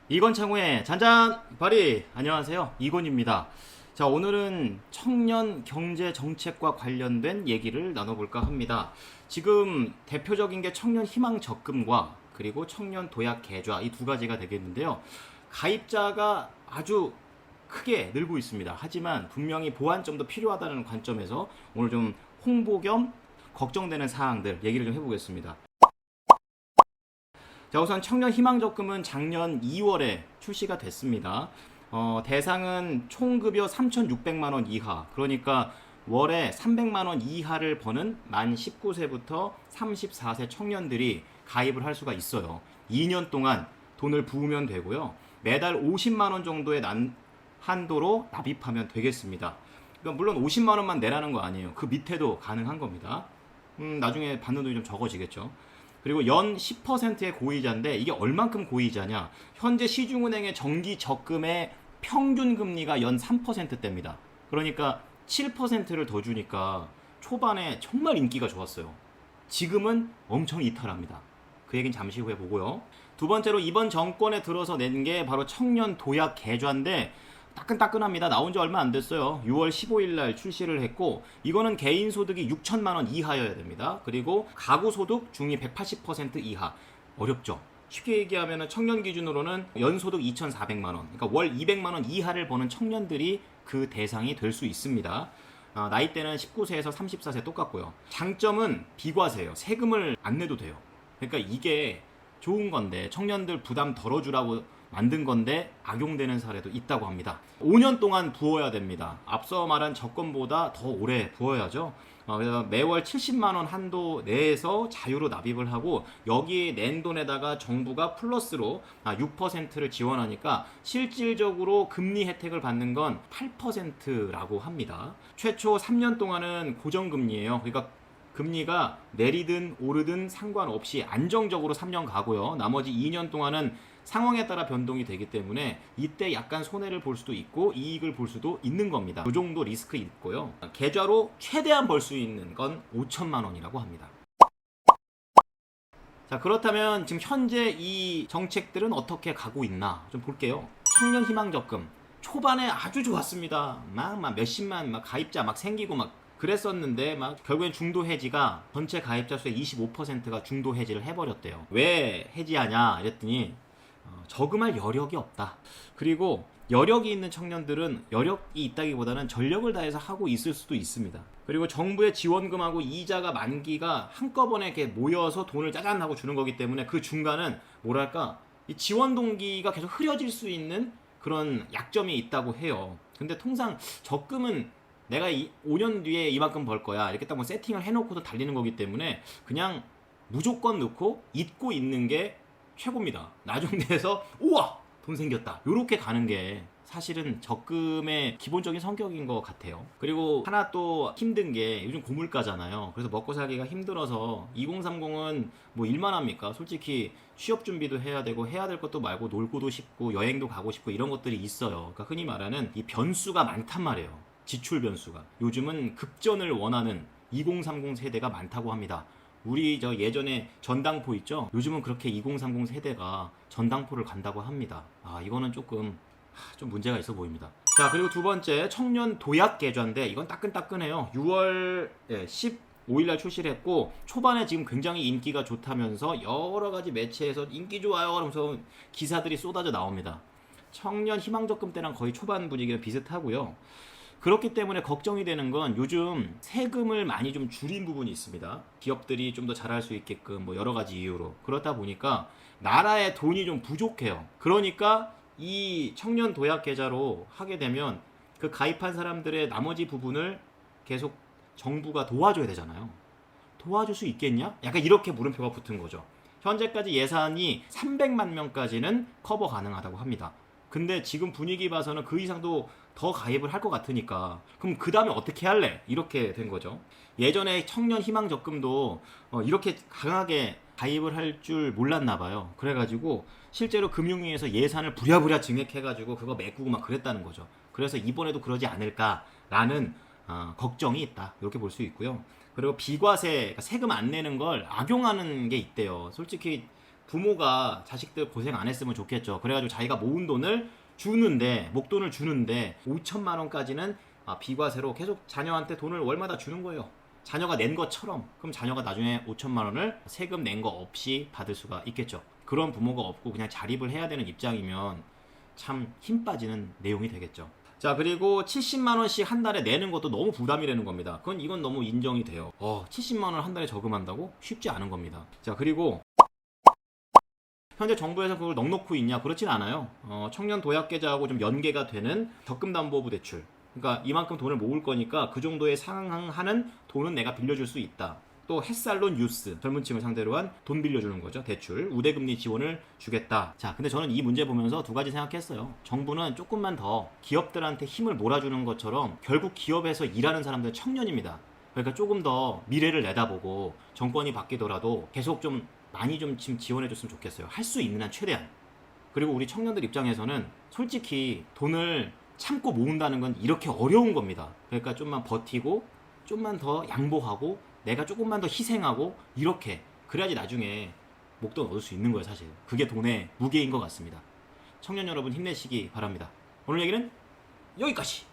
이건창우의 잔잔바리. 안녕하세요, 이건입니다. 자, 오늘은 청년 경제 정책과 관련된 얘기를 나눠볼까 합니다. 지금 대표적인 게 청년 희망 적금과 그리고 청년 도약 계좌, 이 두 가지가 되겠는데요. 가입자가 아주 크게 늘고 있습니다. 하지만 분명히 보완점도 필요하다는 관점에서 오늘 좀 홍보 겸 걱정되는 사항들 얘기를 좀 해보겠습니다. 자, 우선 청년 희망 적금은 작년 2월에 출시가 됐습니다. 대상은 총급여 3,600만 원 이하, 그러니까 월에 300만 원 이하를 버는 만 19세부터 34세 청년들이 가입을 할 수가 있어요. 2년 동안 돈을 부으면 되고요. 매달 50만 원 정도의 한도로 납입하면 되겠습니다. 그러니까 물론 50만 원만 내라는 거 아니에요. 그 밑에도 가능한 겁니다. 나중에 받는 돈이 좀 적어지겠죠. 그리고 연 10%의 고이자인데, 이게 얼만큼 고이자냐? 현재 시중은행의 정기 적금의 평균 금리가 연 3%대입니다. 그러니까 7%를 더 주니까 초반에 정말 인기가 좋았어요. 지금은 엄청 이탈합니다. 그 얘기는 잠시 후에 보고요. 두 번째로 이번 정권에 들어서 낸 게 바로 청년 도약 계좌인데, 따끈따끈합니다. 나온 지 얼마 안 됐어요. 6월 15일 날 출시를 했고, 이거는 개인 소득이 6천만 원 이하여야 됩니다. 그리고 가구 소득 중위 180% 이하. 어렵죠. 쉽게 얘기하면 청년 기준으로는 연소득 2,400만 원, 그러니까 월 200만 원 이하를 버는 청년들이 그 대상이 될 수 있습니다. 나이대는 19세에서 34세 똑같고요. 장점은 비과세예요. 세금을 안 내도 돼요. 그러니까 이게 좋은 건데, 청년들 부담 덜어주라고 만든 건데 악용되는 사례도 있다고 합니다. 5년 동안 부어야 됩니다. 앞서 말한 적금보다 더 오래 부어야죠. 그래서 매월 70만 원 한도 내에서 자유로 납입을 하고, 여기에 낸 돈에다가 정부가 플러스로 6%를 지원하니까 실질적으로 금리 혜택을 받는 건 8%라고 합니다. 최초 3년 동안은 고정금리예요. 그러니까 금리가 내리든 오르든 상관없이 안정적으로 3년 가고요. 나머지 2년 동안은 상황에 따라 변동이 되기 때문에 이때 약간 손해를 볼 수도 있고 이익을 볼 수도 있는 겁니다. 그 정도 리스크 있고요. 계좌로 최대한 벌 수 있는 건 5천만 원이라고 합니다. 자, 그렇다면 지금 현재 이 정책들은 어떻게 가고 있나 좀 볼게요. 청년 희망 적금 초반에 아주 좋았습니다. 막 몇십만 가입자 막 생기고 막 그랬었는데, 결국엔 중도 해지가 전체 가입자 수의 25%가 중도 해지를 해버렸대요. 왜 해지하냐 이랬더니 저금할 여력이 없다. 그리고 여력이 있는 청년들은 여력이 있다기보다는 전력을 다해서 하고 있을 수도 있습니다. 그리고 정부의 지원금하고 이자가 만기가 한꺼번에 이렇게 모여서 돈을 짜잔 하고 주는 거기 때문에 그 중간은 뭐랄까, 이 지원 동기가 계속 흐려질 수 있는 그런 약점이 있다고 해요. 근데 통상 적금은 내가 5년 뒤에 이만큼 벌 거야 이렇게 딱 뭐 세팅을 해놓고도 달리는 거기 때문에 그냥 무조건 넣고 잊고 있는 게 최고입니다. 나중 돼서 우와 돈 생겼다 요렇게 가는 게 사실은 적금의 기본적인 성격인 것 같아요. 그리고 하나 또 힘든 게 요즘 고물가잖아요. 그래서 먹고 살기가 힘들어서 2030은 뭐 일만 합니까? 솔직히 취업 준비도 해야 되고 해야 될 것도 말고 놀고도 싶고 여행도 가고 싶고 이런 것들이 있어요. 그러니까 흔히 말하는 이 변수가 많단 말이에요. 지출 변수가. 요즘은 급전을 원하는 2030 세대가 많다고 합니다. 우리 예전에 전당포 있죠? 요즘은 그렇게 2030 세대가 전당포를 간다고 합니다. 이거는 조금 좀 문제가 있어 보입니다. 자, 그리고 두 번째 청년 도약 계좌인데, 이건 따끈따끈해요. 6월 15일 날 출시를 했고, 초반에 지금 굉장히 인기가 좋다면서 여러 가지 매체에서 인기 좋아요 그러면서 기사들이 쏟아져 나옵니다. 청년 희망적금 때랑 거의 초반 분위기랑 비슷하고요. 그렇기 때문에 걱정이 되는 건 요즘 세금을 많이 좀 줄인 부분이 있습니다. 기업들이 좀 더 잘할 수 있게끔 뭐 여러 가지 이유로. 그렇다 보니까 나라에 돈이 좀 부족해요. 그러니까 이 청년 도약 계좌로 하게 되면 그 가입한 사람들의 나머지 부분을 계속 정부가 도와줘야 되잖아요. 도와줄 수 있겠냐? 약간 이렇게 물음표가 붙은 거죠. 현재까지 예산이 300만 명까지는 커버 가능하다고 합니다. 근데 지금 분위기 봐서는 그 이상도 더 가입을 할 것 같으니까 그럼 그 다음에 어떻게 할래? 이렇게 된 거죠. 예전에 청년 희망 적금도 이렇게 강하게 가입을 할 줄 몰랐나 봐요. 그래가지고 실제로 금융위에서 예산을 부랴부랴 증액해가지고 그거 메꾸고 막 그랬다는 거죠. 그래서 이번에도 그러지 않을까라는 걱정이 있다. 이렇게 볼 수 있고요. 그리고 비과세, 그러니까 세금 안 내는 걸 악용하는 게 있대요. 솔직히 부모가 자식들 고생 안 했으면 좋겠죠. 그래가지고 자기가 모은 돈을 주는데, 목돈을 주는데 5천만 원까지는 비과세로 계속 자녀한테 돈을 월마다 주는 거예요. 자녀가 낸 것처럼. 그럼 자녀가 나중에 5천만 원을 세금 낸 거 없이 받을 수가 있겠죠. 그런 부모가 없고 그냥 자립을 해야 되는 입장이면 참 힘 빠지는 내용이 되겠죠. 자, 그리고 70만 원씩 한 달에 내는 것도 너무 부담이 되는 겁니다. 이건 너무 인정이 돼요. 70만 원을 한 달에 저금한다고? 쉽지 않은 겁니다. 자, 그리고 현재 정부에서 그걸 넉넉히 있냐? 그렇진 않아요. 청년 도약 계좌하고 좀 연계가 되는 적금담보부 대출. 그러니까 이만큼 돈을 모을 거니까 그 정도에 상응하는 돈은 내가 빌려줄 수 있다. 또 햇살론 유스, 젊은 층을 상대로 한 돈 빌려주는 거죠. 대출, 우대금리 지원을 주겠다. 자, 근데 저는 이 문제 보면서 두 가지 생각했어요. 정부는 조금만 더 기업들한테 힘을 몰아주는 것처럼 결국 기업에서 일하는 사람들은 청년입니다. 그러니까 조금 더 미래를 내다보고 정권이 바뀌더라도 계속 좀 많이 좀 지원해줬으면 좋겠어요. 할 수 있는 한 최대한. 그리고 우리 청년들 입장에서는 솔직히 돈을 참고 모은다는 건 이렇게 어려운 겁니다. 그러니까 좀만 버티고 좀만 더 양보하고 내가 조금만 더 희생하고 이렇게 그래야지 나중에 목돈 얻을 수 있는 거예요. 사실 그게 돈의 무게인 것 같습니다. 청년 여러분 힘내시기 바랍니다. 오늘 얘기는 여기까지.